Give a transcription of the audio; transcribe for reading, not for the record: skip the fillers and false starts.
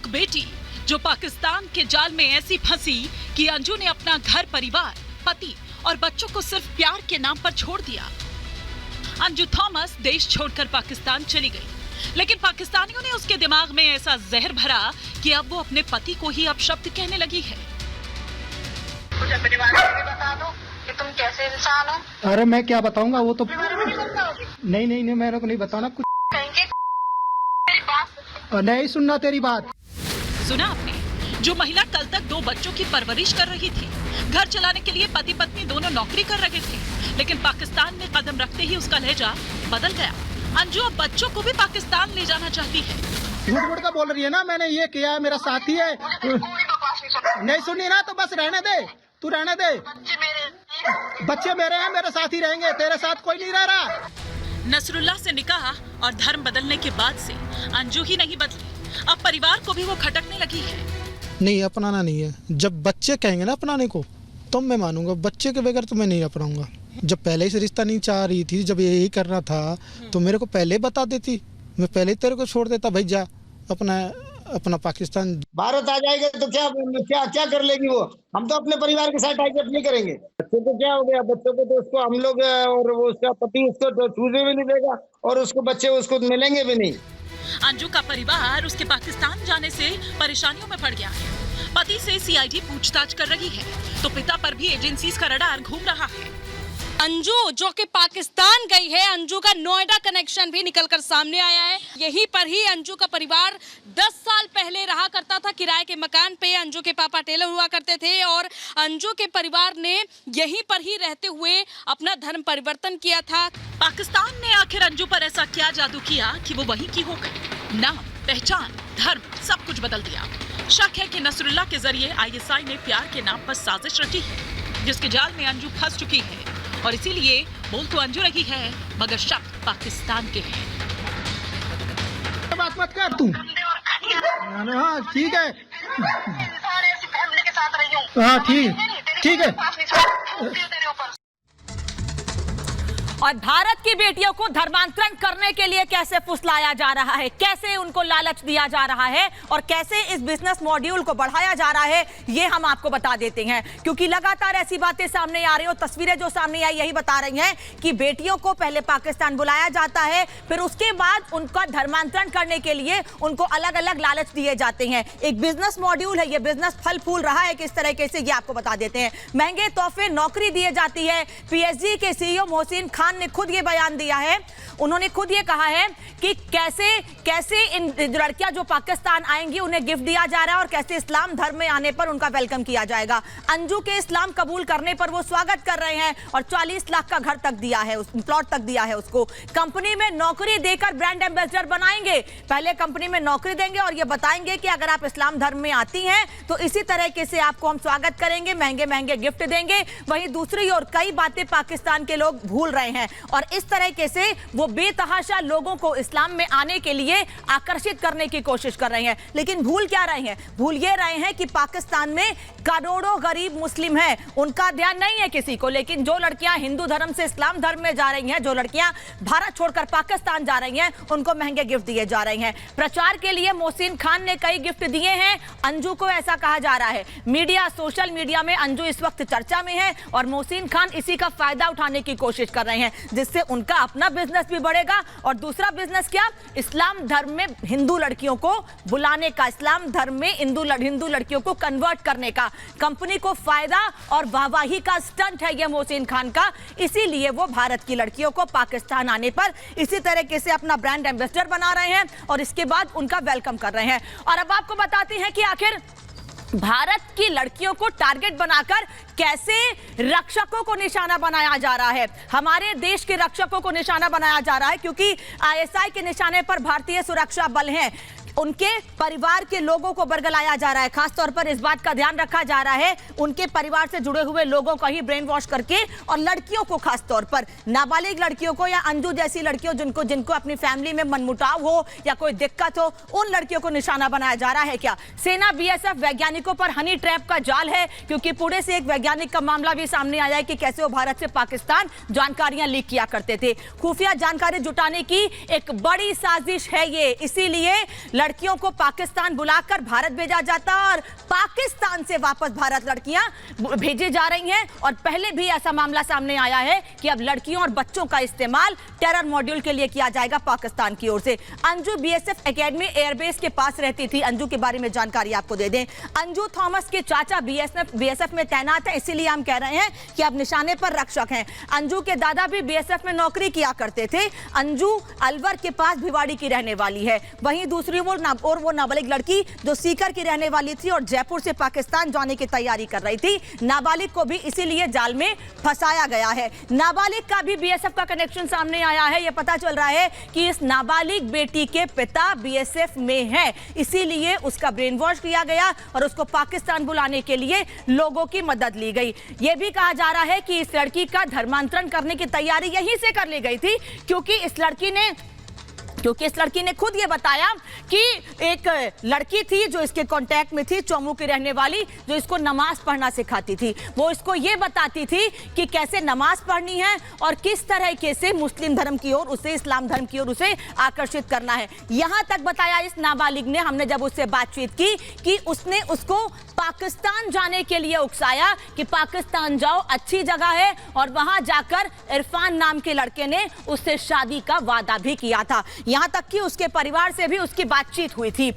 एक बेटी जो पाकिस्तान के जाल में ऐसी फंसी कि अंजू ने अपना घर परिवार, पति और बच्चों को सिर्फ प्यार के नाम पर छोड़ दिया। अंजू थॉमस देश छोड़कर पाकिस्तान चली गई, लेकिन पाकिस्तानियों ने उसके दिमाग में ऐसा जहर भरा कि अब वो अपने पति को ही अपशब्द कहने लगी है। मुझे अपने बारे में भी बता दो कि तुम कैसे इंसान हो। अरे मैं क्या बताऊंगा, वो तो नहीं मेरे को नहीं बताना कुछ। मेरी बात नहीं सुनना तेरी बात। सुना आपने? जो महिला कल तक 2 बच्चों की परवरिश कर रही थी, घर चलाने के लिए पति पत्नी दोनों नौकरी कर रहे थे, लेकिन पाकिस्तान में कदम रखते ही उसका लहजा बदल गया। अंजू अब बच्चों को भी पाकिस्तान ले जाना चाहती है। झूठ का बोल रही है ना, मैंने ये किया, मेरा साथी है। नहीं सुनी ना तो बस रहने दे, तू रहने दे। बच्चे मेरे हैं, मेरे साथ ही रहेंगे, तेरे साथ कोई नहीं रह रहा। नसरुल्लाह से निकाह और धर्म बदलने के बाद से अंजू ही नहीं बदली, अब परिवार को भी वो खटकने लगी है। नहीं अपनाना नहीं है, जब बच्चे कहेंगे ना अपनाने को तो मैं मानूंगा, बच्चे के बगैर तो मैं नहीं अपनाऊंगा। जब पहले से रिश्ता नहीं चाह रही थी, जब यही करना था तो मेरे को पहले बता देती, मैं पहले तेरे को छोड़ देता, भाई जा अपना पाकिस्तान। भारत आ जाएगा तो क्या कर लेगी वो? हम तो अपने परिवार के साथ टाइप नहीं करेंगे। बच्चों को क्या हो गया? बच्चों को तो उसको हम लोग और वो उसका पति उसको तो छूने भी नहीं देगा और उसको बच्चे उसको मिलेंगे भी नहीं। अंजू का परिवार उसके पाकिस्तान जाने से परेशानियों में पड़ गया है। पति से सीआईडी पूछताछ कर रही है तो पिता पर भी एजेंसीज का रडार घूम रहा है। अंजू जो कि पाकिस्तान गई है, अंजू का नोएडा कनेक्शन भी निकलकर सामने आया है। यहीं पर ही अंजू का परिवार 10 साल पहले रहा करता था किराए के मकान पे। अंजू के पापा टेलर हुआ करते थे और अंजू के परिवार ने यहीं पर ही रहते हुए अपना धर्म परिवर्तन किया था। पाकिस्तान ने आखिर अंजू पर ऐसा क्या जादू किया कि वो वहीं की हो गई? नाम, पहचान, धर्म सब कुछ बदल दिया। शक है कि नसरुल्लाह के जरिए आईएसआई ने प्यार के नाम पर साजिश रची है, जिसके जाल में अंजू फंस चुकी है और इसीलिए बोल तो अंजू रही है मगर शक पाकिस्तान के है। बात मत कर तू। हाँ ठीक है, फैमिली के साथ रही हूँ। हाँ ठीक है। और भारत की बेटियों को धर्मांतरण करने के लिए कैसे फुसलाया जा रहा है, कैसे उनको लालच दिया जा रहा है और कैसे इस बिजनेस मॉड्यूल को बढ़ाया जा रहा है, ये हम आपको बता देते हैं। क्योंकि लगातार ऐसी बातें सामने आ रही हैं और तस्वीरें जो सामने आई यही बता रही हैं कि बेटियों को पहले पाकिस्तान बुलाया जाता है, फिर उसके बाद उनका धर्मांतरण करने के लिए उनको अलग अलग लालच दिए जाते हैं। एक बिजनेस मॉड्यूल है, ये बिजनेस फल फूल रहा है किस तरीके से, ये आपको बता देते हैं। महंगे तोहफे, नौकरी दी जाती है। पीएसजी के सीईओ मोहसिन खान ने खुद ये बयान दिया है। उन्होंने खुद ये कहा है कि कैसे इन लड़कियां जो पाकिस्तान आएंगी उन्हें गिफ्ट दिया जा रहा है और कैसे इस्लाम धर्म में आने पर उनका वेलकम किया जाएगा। अंजू के इस्लाम कबूल करने पर वो स्वागत कर रहे हैं और 40 लाख का घर तक दिया है, प्लॉट तक दिया है उसको। कंपनी में नौकरी देकर ब्रांड एम्बेसडर बनाएंगे। पहले कंपनी में नौकरी देंगे और ये बताएंगे कि अगर आप इस्लाम धर्म में आती हैं तो इसी तरीके से आपको हम स्वागत करेंगे, महंगे महंगे गिफ्ट देंगे। वहीं दूसरी ओर कई बातें पाकिस्तान के लोग भूल रहे हैं और इस तरीके से वो बेतहाशा लोगों को इस्लाम में आने के लिए आकर्षित करने की कोशिश कर रहे हैं। लेकिन भूल क्या रहे हैं? भूल ये रहे हैं कि पाकिस्तान में करोड़ों गरीब मुस्लिम हैं, उनका ध्यान नहीं है किसी को। लेकिन जो लड़कियां हिंदू धर्म से इस्लाम धर्म में जा रही हैं, जो लड़कियां भारत छोड़कर पाकिस्तान जा रही हैं, उनको महंगे गिफ्ट दिए जा रहे हैं। प्रचार के लिए मोहसिन खान ने कई गिफ्ट दिए हैं अंजू को, ऐसा कहा जा रहा है। मीडिया, सोशल मीडिया में अंजू इस वक्त चर्चा में है और मोहसिन खान इसी का फायदा उठाने की कोशिश कर रहे हैं, जिससे उनका अपना बिजनेस भी बढ़ेगा। और दूसरा बिजनेस क्या? इस्लाम धर्म में हिंदू लड़कियों को बुलाने का, इस्लाम धर्म में हिंदू लड़कियों को कन्वर्ट करने का। कंपनी को फायदा और वाहवाही का स्टंट है यह मोहसिन खान का, इसीलिए वो भारत की लड़कियों को पाकिस्तान आने पर इसी तरीके से अपना ब्रांड एम्बेसडर बना रहे हैं और इसके बाद उनका वेलकम कर रहे हैं। और अब आपको बताते हैं कि आखिर भारत की लड़कियों को टारगेट बनाकर कैसे रक्षकों को निशाना बनाया जा रहा है। हमारे देश के रक्षकों को निशाना बनाया जा रहा है क्योंकि आईएसआई के निशाने पर भारतीय सुरक्षा बल हैं। उनके परिवार के लोगों को बरगलाया जा रहा है। खासतौर पर इस बात का ध्यान रखा जा रहा है उनके परिवार से जुड़े हुए लोगों को ही ब्रेन वॉश करके, और लड़कियों को, खासतौर पर नाबालिग लड़कियों को या अंजू जैसी लड़कियों जिनको अपनी फैमिली में मनमुटाव हो या कोई दिक्कत हो, उन लड़कियों को निशाना बनाया जा रहा है। क्या सेना, बीएसएफ वैज्ञानिकों पर हनी ट्रैप का जाल है? क्योंकि पुणे से एक वैज्ञानिक का मामला भी सामने आया है कि कैसे वो भारत से पाकिस्तान जानकारियां लीक किया करते थे। खुफिया जानकारी जुटाने की एक बड़ी साजिश है ये, इसीलिए लड़कियों को पाकिस्तान बुलाकर भारत भेजा जाता और पाकिस्तान से वापस भारत लड़कियां भेजी जा रही हैं। और पहले भी ऐसा मामला सामने आया है कि अब लड़कियों और बच्चों का इस्तेमाल टेरर मॉड्यूल के लिए किया जाएगा पाकिस्तान की ओर से। अंजू बीएसएफ एकेडमी एयरबेस के पास रहती थी। अंजू के बारे में जानकारी आपको दे दें, अंजू थॉमस के चाचा बीएसएफ में तैनात है, इसीलिए हम कह रहे हैं कि अब निशाने पर रक्षक हैं। अंजू के दादा भी बीएसएफ में नौकरी किया करते थे। अंजू अलवर के पास भिवाड़ी की रहने वाली है। वहीं दूसरी वो नाबालिग लड़की जो सीकर की रहने वाली थी और जयपुर से पाकिस्तान जाने की तैयारी कर रही थी। नाबालिग को भी इसीलिए जाल में फंसाया गया है। नाबालिग का भी बीएसएफ का कनेक्शन सामने आया है। यह पता चल रहा है कि इस नाबालिग बेटी के पिता बीएसएफ में है, इसीलिए उसका ब्रेन वॉश किया गया और उसको पाकिस्तान बुलाने के लिए लोगों की मदद ली गई। यह भी कहा जा रहा है कि इस लड़की का धर्मांतरण करने की तैयारी यहीं से कर ली गई थी, क्योंकि इस लड़की ने खुद ये बताया कि एक लड़की थी जो इसके कांटेक्ट में थी, चौमू की रहने वाली, जो इसको नमाज पढ़ना सिखाती थी। वो इसको ये बताती थी कि कैसे नमाज पढ़नी है और किस तरह से मुस्लिम धर्म की ओर उसे, इस्लाम धर्म की ओर उसे आकर्षित करना है। यहां तक बताया इस नाबालिग ने, हमने जब उससे बातचीत की, कि उसने उसको पाकिस्तान जाने के लिए उकसाया कि पाकिस्तान जाओ, अच्छी जगह है। और वहां जाकर इरफान नाम के लड़के ने उससे शादी का वादा भी किया था। यहां तक कि उसके परिवार से भी उसकी बातचीत हुई थी।